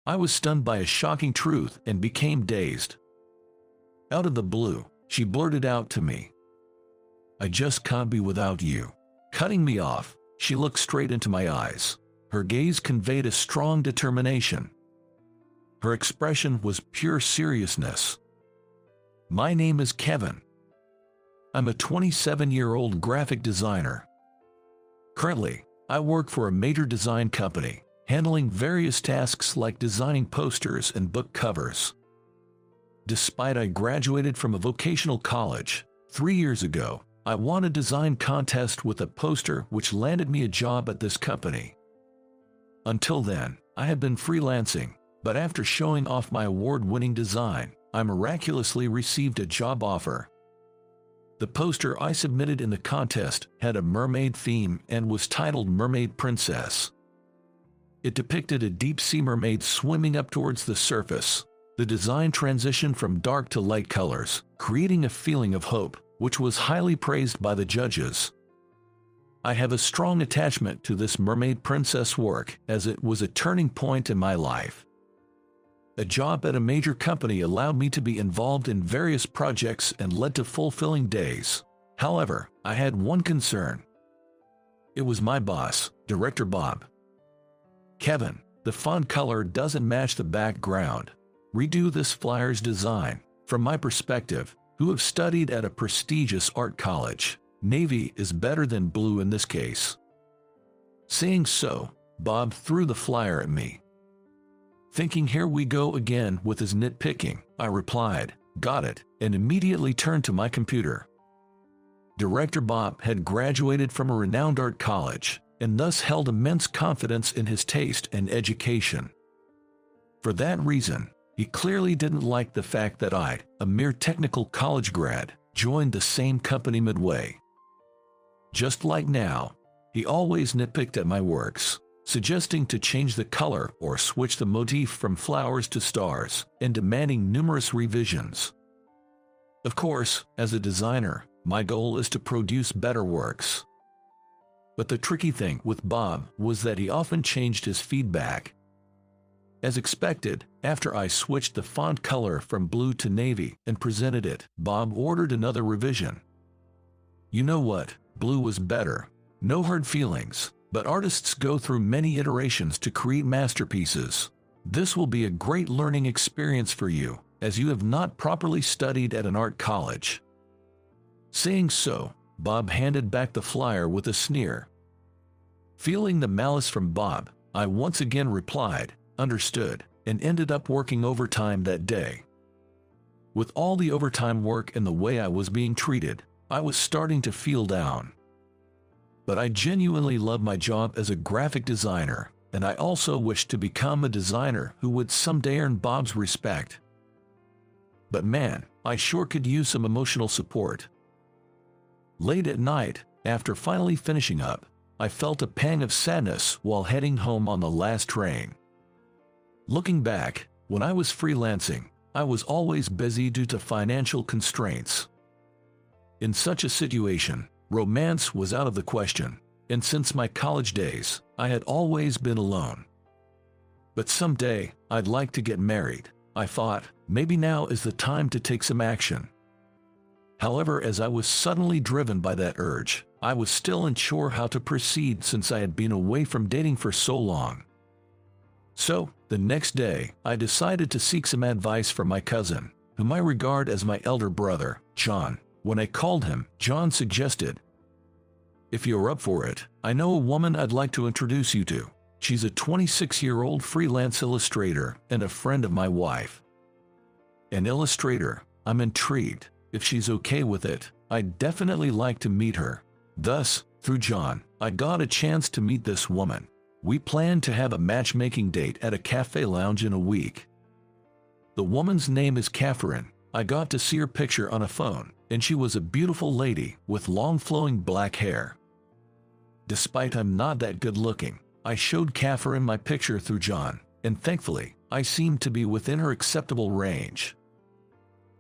I was stunned by a shocking truth and became dazed. Out of the blue, she blurted out to me, "I just can't be without you." Cutting me off, she looked straight into my eyes. Her gaze conveyed a strong determination. Her expression was pure seriousness. "My name is Kevin. I'm a 27-year-old graphic designer. Currently, I work for a major design company, handling various tasks like designing posters and book covers. Despite I graduated from a vocational college 3 years ago, I won a design contest with a poster which landed me a job at this company. Until then, I had been freelancing, but after showing off my award-winning design, I miraculously received a job offer. The poster I submitted in the contest had a mermaid theme and was titled Mermaid Princess. It depicted a deep-sea mermaid swimming up towards the surface. The design transitioned from dark to light colors, creating a feeling of hope, which was highly praised by the judges. I have a strong attachment to this Mermaid Princess work as it was a turning point in my life. A job at a major company allowed me to be involved in various projects and led to fulfilling days. However, I had one concern. It was my boss, Director Bob. "Kevin, the font color doesn't match the background. Redo this flyer's design." From my perspective, who have studied at a prestigious art college, navy is better than blue in this case. Saying so, Bob threw the flyer at me. Thinking here we go again with his nitpicking, I replied, "Got it," and immediately turned to my computer. Director Bob had graduated from a renowned art college, and thus held immense confidence in his taste and education. For that reason, he clearly didn't like the fact that I, a mere technical college grad, joined the same company midway. Just like now, he always nitpicked at my works, suggesting to change the color or switch the motif from flowers to stars, and demanding numerous revisions. Of course, as a designer, my goal is to produce better works. But the tricky thing with Bob was that he often changed his feedback. As expected, after I switched the font color from blue to navy and presented it, Bob ordered another revision. You know what? Blue was better. No hard feelings, but artists go through many iterations to create masterpieces. This will be a great learning experience for you, as you have not properly studied at an art college. Saying so, Bob handed back the flyer with a sneer. Feeling the malice from Bob, I once again replied, "Understood," and ended up working overtime that day. With all the overtime work and the way I was being treated, I was starting to feel down. But I genuinely love my job as a graphic designer, and I also wished to become a designer who would someday earn Bob's respect. But man, I sure could use some emotional support. Late at night, after finally finishing up, I felt a pang of sadness while heading home on the last train. Looking back, when I was freelancing, I was always busy due to financial constraints. In such a situation, romance was out of the question, and since my college days, I had always been alone. But someday, I'd like to get married. I thought, maybe now is the time to take some action. However, as I was suddenly driven by that urge, I was still unsure how to proceed since I had been away from dating for so long. So, the next day, I decided to seek some advice from my cousin, whom I regard as my elder brother, John. When I called him, John suggested, "If you're up for it, I know a woman I'd like to introduce you to. She's a 26-year-old freelance illustrator and a friend of my wife." An illustrator? I'm intrigued. If she's okay with it, I'd definitely like to meet her. Thus, through John, I got a chance to meet this woman. We planned to have a matchmaking date at a cafe lounge in a week. The woman's name is Catherine. I got to see her picture on a phone, and she was a beautiful lady with long flowing black hair. Despite I'm not that good looking, I showed Catherine my picture through John, and thankfully, I seemed to be within her acceptable range.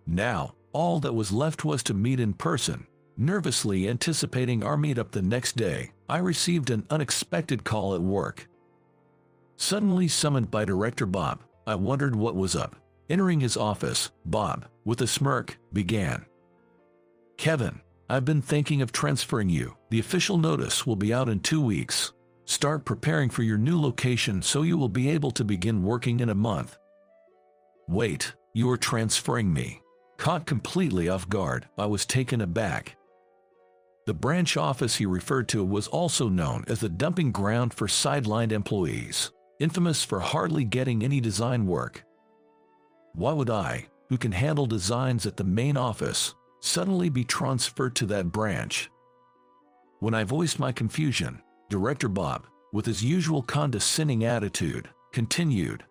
Now, all that was left was to meet in person. Nervously anticipating our meetup the next day, I received an unexpected call at work. Suddenly summoned by Director Bob, I wondered what was up. Entering his office, Bob, with a smirk, began. Kevin, I've been thinking of transferring you. The official notice will be out in 2 weeks. Start preparing for your new location so you will be able to begin working in a month. Wait, you are transferring me? Caught completely off guard, I was taken aback. The branch office he referred to was also known as the dumping ground for sidelined employees, infamous for hardly getting any design work. Why would I, who can handle designs at the main office, suddenly be transferred to that branch? When I voiced my confusion, Director Bob, with his usual condescending attitude, continued.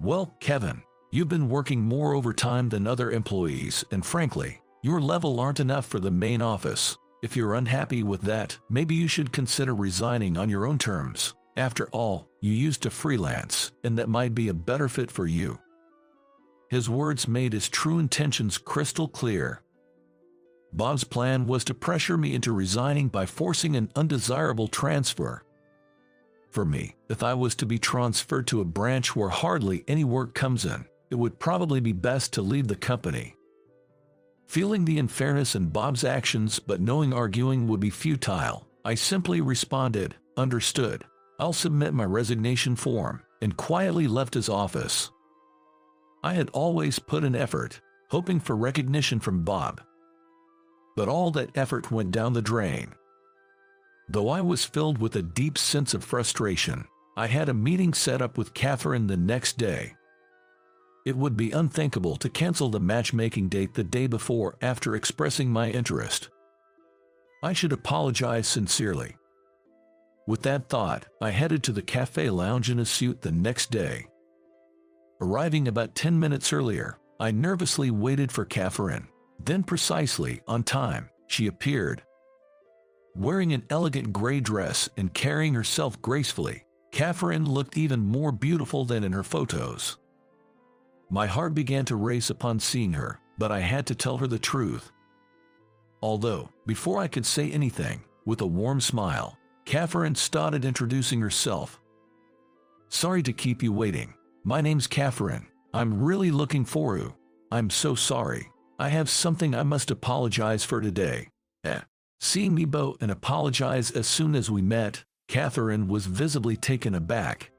Well, Kevin, you've been working more overtime than other employees, and frankly, your level aren't enough for the main office. If you're unhappy with that, maybe you should consider resigning on your own terms. After all, you used to freelance, and that might be a better fit for you. His words made his true intentions crystal clear. Bob's plan was to pressure me into resigning by forcing an undesirable transfer. For me, if I was to be transferred to a branch where hardly any work comes in, it would probably be best to leave the company. Feeling the unfairness in Bob's actions but knowing arguing would be futile, I simply responded, "Understood. I'll submit my resignation form," and quietly left his office. I had always put in effort, hoping for recognition from Bob. But all that effort went down the drain. Though I was filled with a deep sense of frustration, I had a meeting set up with Catherine the next day. It would be unthinkable to cancel the matchmaking date the day before after expressing my interest. I should apologize sincerely. With that thought, I headed to the cafe lounge in a suit the next day. Arriving about 10 minutes earlier, I nervously waited for Catherine. Then precisely on time, she appeared. Wearing an elegant gray dress and carrying herself gracefully, Catherine looked even more beautiful than in her photos. My heart began to race upon seeing her, but I had to tell her the truth. Although, before I could say anything, with a warm smile, Catherine started introducing herself. "Sorry to keep you waiting. My name's Catherine. I'm really looking for you. I'm so sorry. I have something I must apologize for today." Seeing me bow and apologize as soon as we met, Catherine was visibly taken aback.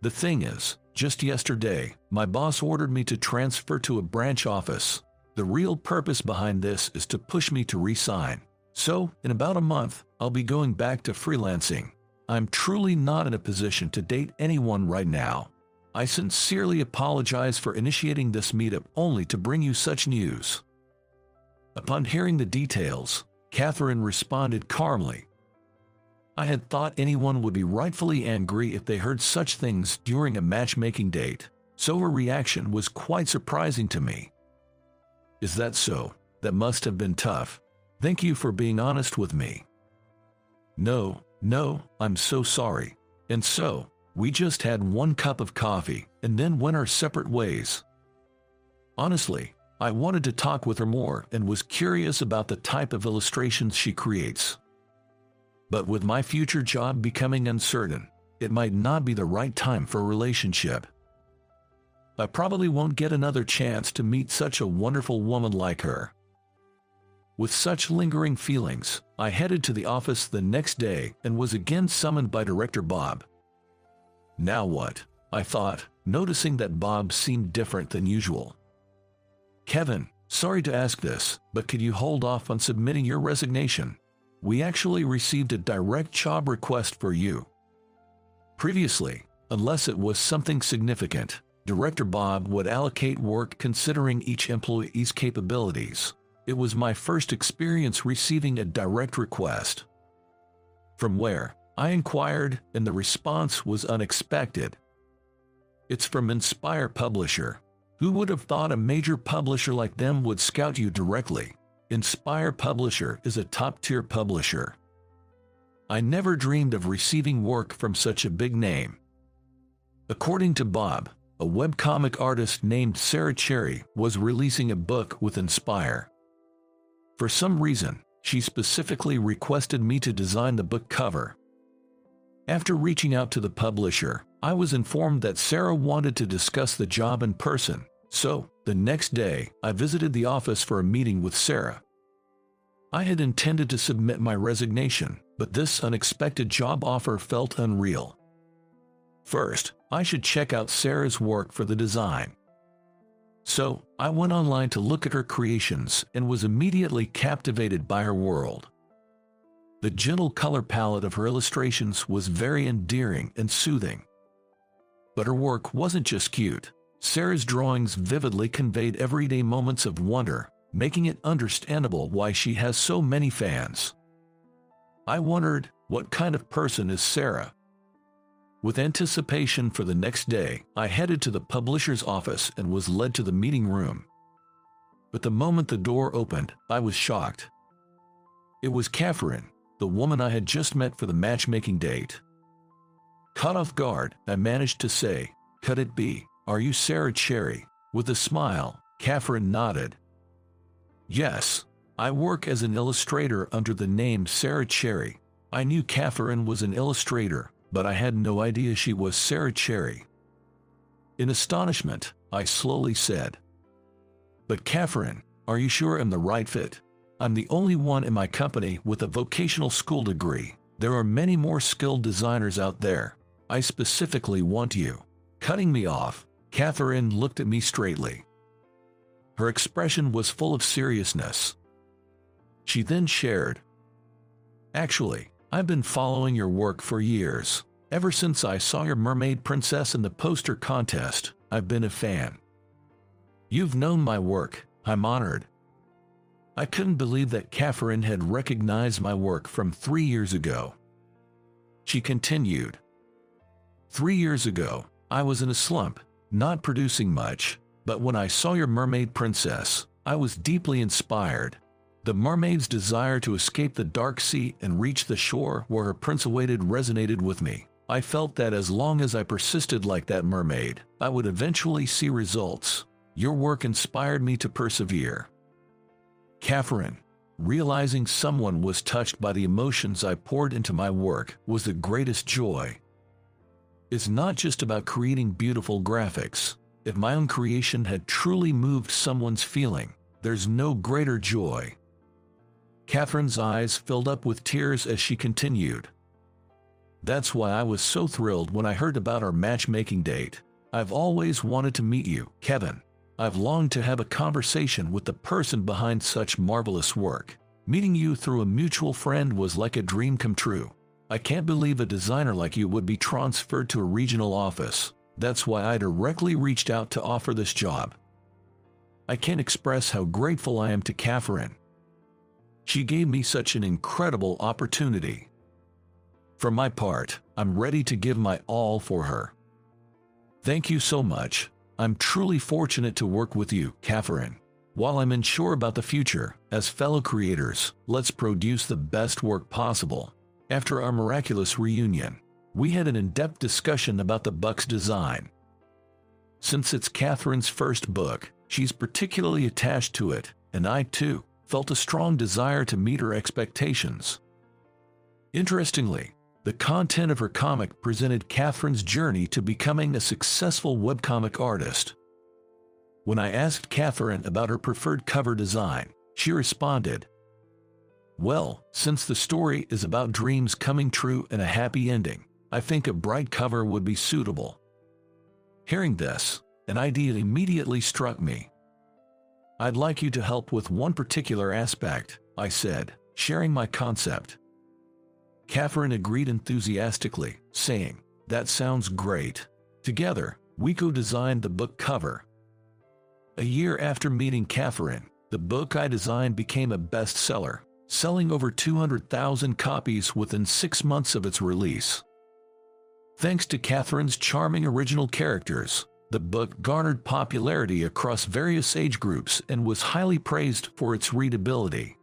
"The thing is, just yesterday, my boss ordered me to transfer to a branch office. The real purpose behind this is to push me to resign. So, in about a month, I'll be going back to freelancing. I'm truly not in a position to date anyone right now. I sincerely apologize for initiating this meetup only to bring you such news." Upon hearing the details, Catherine responded calmly. I had thought anyone would be rightfully angry if they heard such things during a matchmaking date, so her reaction was quite surprising to me. "Is that so? That must have been tough. Thank you for being honest with me." No, I'm so sorry. And so, we just had one cup of coffee and then went our separate ways. Honestly, I wanted to talk with her more and was curious about the type of illustrations she creates. But with my future job becoming uncertain, it might not be the right time for a relationship. I probably won't get another chance to meet such a wonderful woman like her. With such lingering feelings, I headed to the office the next day and was again summoned by Director Bob. Now what? I thought, noticing that Bob seemed different than usual. "Kevin, sorry to ask this, but could you hold off on submitting your resignation? We actually received a direct job request for you." Previously, unless it was something significant, Director Bob would allocate work considering each employee's capabilities. It was my first experience receiving a direct request. "From where?" I inquired, and the response was unexpected. "It's from Inspire Publisher. Who would have thought a major publisher like them would scout you directly? Inspire Publisher is a top-tier publisher. I never dreamed of receiving work from such a big name." According to Bob, a webcomic artist named Sarah Cherry was releasing a book with Inspire. For some reason, she specifically requested me to design the book cover. After reaching out to the publisher, I was informed that Sarah wanted to discuss the job in person, so the next day I visited the office for a meeting with Sarah. I had intended to submit my resignation, but this unexpected job offer felt unreal. First, I should check out Sarah's work for the design. So, I went online to look at her creations and was immediately captivated by her world. The gentle color palette of her illustrations was very endearing and soothing. But her work wasn't just cute. Sarah's drawings vividly conveyed everyday moments of wonder, making it understandable why she has so many fans. I wondered, what kind of person is Sarah? With anticipation for the next day, I headed to the publisher's office and was led to the meeting room. But the moment the door opened, I was shocked. It was Catherine, the woman I had just met for the matchmaking date. Caught off guard, I managed to say, "Could it be, are you Sarah Cherry?" With a smile, Catherine nodded. "Yes, I work as an illustrator under the name Sarah Cherry." I knew Catherine was an illustrator, but I had no idea she was Sarah Cherry. In astonishment, I slowly said, "But Catherine, are you sure I'm the right fit? I'm the only one in my company with a vocational school degree. There are many more skilled designers out there. I specifically want you." Cutting me off, Catherine looked at me straightly. Her expression was full of seriousness. She then shared, "Actually, I've been following your work for years. Ever since I saw your mermaid princess in the poster contest, I've been a fan. You've known my work. I'm honored." I couldn't believe that Catherine had recognized my work from 3 years ago. She continued, "3 years ago, I was in a slump, not producing much, but when I saw your mermaid princess, I was deeply inspired. The mermaid's desire to escape the dark sea and reach the shore where her prince awaited resonated with me. I felt that as long as I persisted like that mermaid, I would eventually see results. Your work inspired me to persevere." Catherine, realizing someone was touched by the emotions I poured into my work, was the greatest joy. It's not just about creating beautiful graphics. If my own creation had truly moved someone's feeling, there's no greater joy. Catherine's eyes filled up with tears as she continued, "That's why I was so thrilled when I heard about our matchmaking date. I've always wanted to meet you, Kevin. I've longed to have a conversation with the person behind such marvelous work. Meeting you through a mutual friend was like a dream come true. I can't believe a designer like you would be transferred to a regional office. That's why I directly reached out to offer this job." I can't express how grateful I am to Catherine. She gave me such an incredible opportunity. For my part, I'm ready to give my all for her. Thank you so much. I'm truly fortunate to work with you, Catherine. While I'm unsure about the future, as fellow creators, let's produce the best work possible. After our miraculous reunion, we had an in-depth discussion about the book's design. Since it's Catherine's first book, she's particularly attached to it, and I too felt a strong desire to meet her expectations. Interestingly, the content of her comic presented Catherine's journey to becoming a successful webcomic artist. When I asked Catherine about her preferred cover design, she responded, "Well, since the story is about dreams coming true and a happy ending, I think a bright cover would be suitable." Hearing this, an idea immediately struck me. "I'd like you to help with one particular aspect," I said, sharing my concept. Catherine agreed enthusiastically, saying, "That sounds great." Together, we co-designed the book cover. A year after meeting Catherine, the book I designed became a bestseller, selling over 200,000 copies within 6 months of its release. Thanks to Catherine's charming original characters, the book garnered popularity across various age groups and was highly praised for its readability.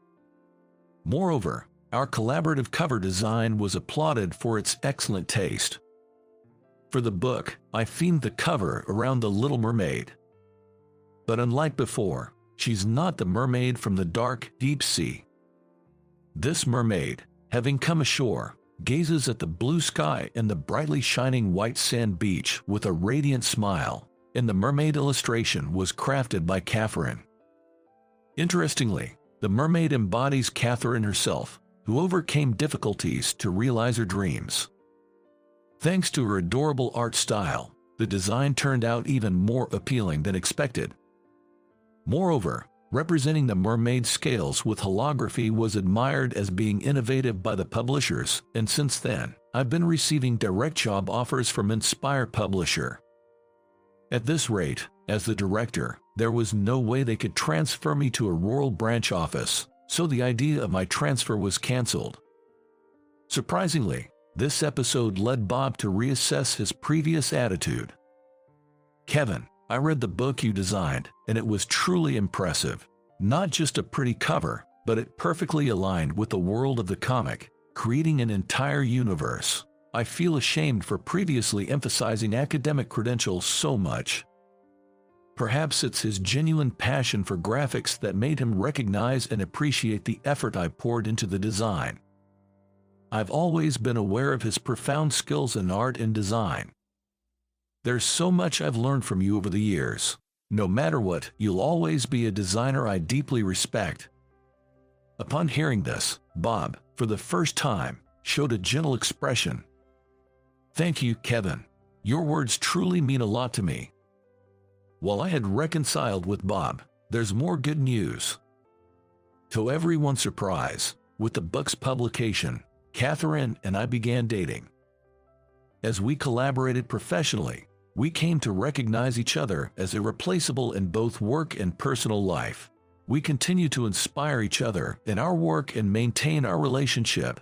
Moreover, our collaborative cover design was applauded for its excellent taste. For the book, I themed the cover around the Little Mermaid. But unlike before, she's not the mermaid from the dark, deep sea. This mermaid, having come ashore, gazes at the blue sky and the brightly shining white sand beach with a radiant smile, and the mermaid illustration was crafted by Catherine. Interestingly, the mermaid embodies Catherine herself, who overcame difficulties to realize her dreams. Thanks to her adorable art style, the design turned out even more appealing than expected. Moreover, representing the mermaid scales with holography was admired as being innovative by the publishers, and since then, I've been receiving direct job offers from Inspire Publisher. At this rate, as the director, there was no way they could transfer me to a rural branch office, so the idea of my transfer was cancelled. Surprisingly, this episode led Bob to reassess his previous attitude. "Kevin, I read the book you designed, and it was truly impressive. Not just a pretty cover, but it perfectly aligned with the world of the comic, creating an entire universe. I feel ashamed for previously emphasizing academic credentials so much." Perhaps it's his genuine passion for graphics that made him recognize and appreciate the effort I poured into the design. I've always been aware of his profound skills in art and design. "There's so much I've learned from you over the years. No matter what, you'll always be a designer I deeply respect." Upon hearing this, Bob, for the first time, showed a gentle expression. "Thank you, Kevin. Your words truly mean a lot to me." While I had reconciled with Bob, there's more good news. To everyone's surprise, with the book's publication, Catherine and I began dating. As we collaborated professionally, we came to recognize each other as irreplaceable in both work and personal life. We continue to inspire each other in our work and maintain our relationship.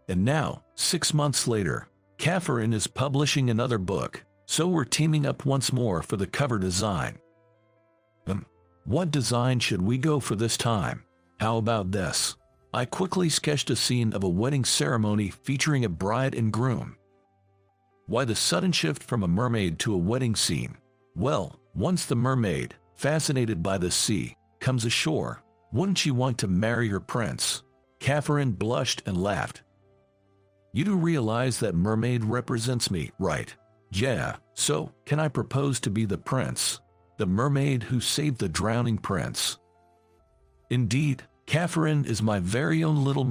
And now, 6 months later, Catherine is publishing another book, so we're teaming up once more for the cover design. What design should we go for this time? How about this? I quickly sketched a scene of a wedding ceremony featuring a bride and groom. Why the sudden shift from a mermaid to a wedding scene? Well, once the mermaid, fascinated by the sea, comes ashore, wouldn't she want to marry her prince? Catherine blushed and laughed. "You do realize that mermaid represents me, right?" "Yeah, so can I propose to be the prince? The mermaid who saved the drowning prince?" "Indeed, Catherine is my very own little